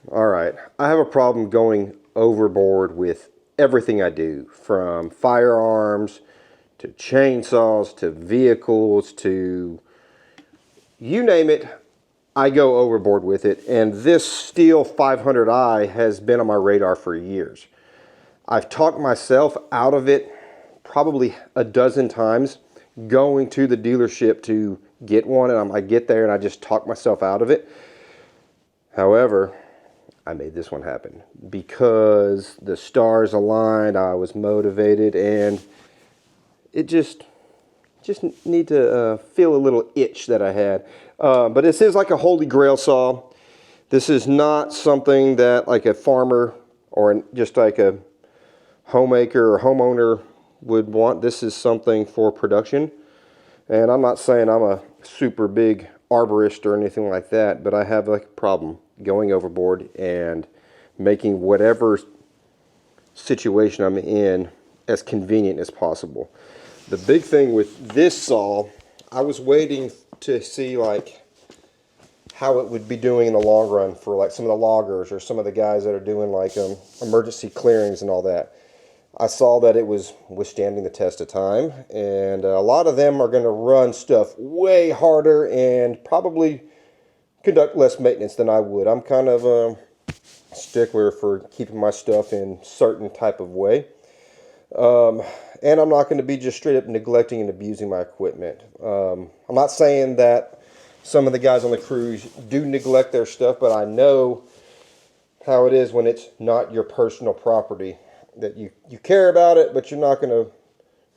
All right, I have a problem going overboard with everything I do, from firearms to chainsaws to vehicles to you name it. I go overboard with it, and this Stihl 500i has been on my radar for years. I've talked myself out of it probably a dozen times, going to the dealership to get one, and I get there and I just talk myself out of it. However, I made this one happen because the stars aligned, I was motivated, and it just need to feel a little itch that I had. But this is like a holy grail saw. This is not something that like a farmer or just like a homemaker or homeowner would want. This is something for production. And I'm not saying I'm a super big arborist or anything like that, but I have like a problem going overboard and making whatever situation I'm in as convenient as possible. The big thing with this saw, I was waiting to see like how it would be doing in the long run for like some of the loggers or some of the guys that are doing like emergency clearings and all that. I saw that it was withstanding the test of time, and a lot of them are going to run stuff way harder and probably conduct less maintenance than I would. I'm kind of a stickler for keeping my stuff in certain type of way. And I'm not going to be just straight up neglecting and abusing my equipment. I'm not saying that some of the guys on the crews do neglect their stuff, but I know how it is when it's not your personal property. That you care about it, but you're not going to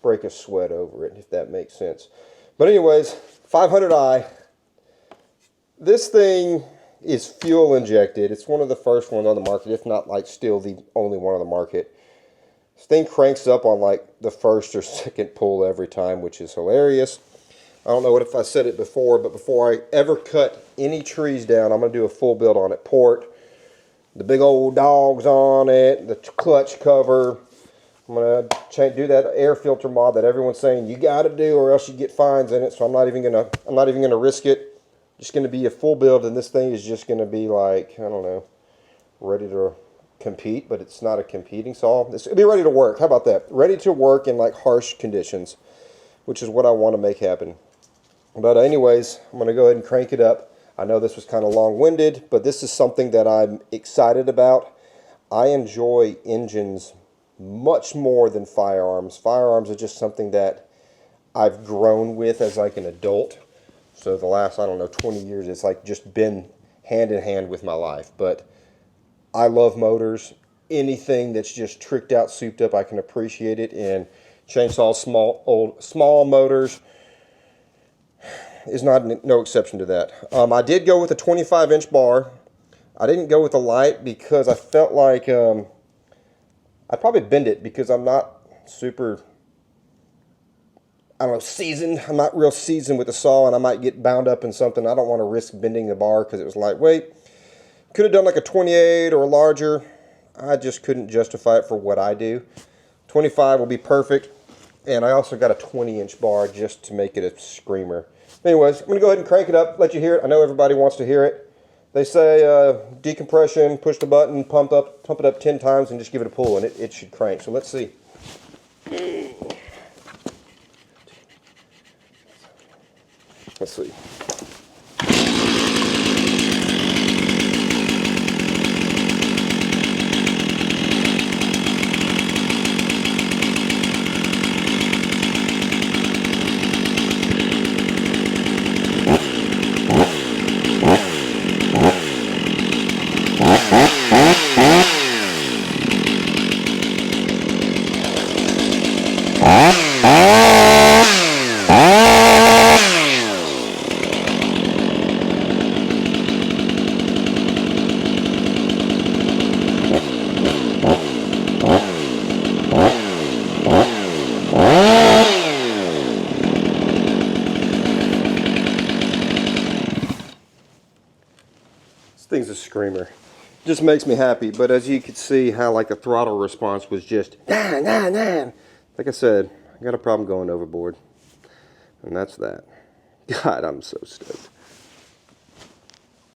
break a sweat over it, if that makes sense. But anyways, 500i. This thing is fuel injected. It's one of the first ones on the market, if not like still the only one on the market. This thing cranks up on like the first or second pull every time, which is hilarious. I don't know what if I said it before, but before I ever cut any trees down, I'm going to do a full build on it. Port, the big old dogs on it, the clutch cover. I'm going to do that air filter mod that everyone's saying you got to do or else you get fines in it. So I'm not even going to risk it. Just going to be a full build, and this thing is just going to be like, I don't know, ready to compete, but it's not a competing saw. It'll be ready to work. How about that? Ready to work in like harsh conditions, which is what I want to make happen. But anyways, I'm going to go ahead and crank it up. I know this was kind of long-winded, but this is something that I'm excited about. I enjoy engines much more than firearms. Firearms are just something that I've grown with as like an adult. So the last, I don't know, 20 years, it's like just been hand in hand with my life. But I love motors. Anything that's just tricked out, souped up, I can appreciate it. And chainsaws, small motors is no exception to that. I did go with a 25-inch bar. I didn't go with a light because I felt like I'd probably bend it because I'm not super, I don't know, seasoned. I'm not real seasoned with the saw, and I might get bound up in something. I don't want to risk bending the bar because it was lightweight. Could have done like a 28 or larger. I just couldn't justify it for what I do. 25 will be perfect. And I also got a 20-inch bar just to make it a screamer. Anyways, I'm going to go ahead and crank it up, let you hear it. I know everybody wants to hear it. They say decompression, push the button, pump it up 10 times, and just give it a pull, and it should crank. So let's see. Let's see. This thing's a screamer. Just makes me happy. But as you could see how like the throttle response was just nah, nah, nah. Like I said, I got a problem going overboard. And that's that. God, I'm so stoked.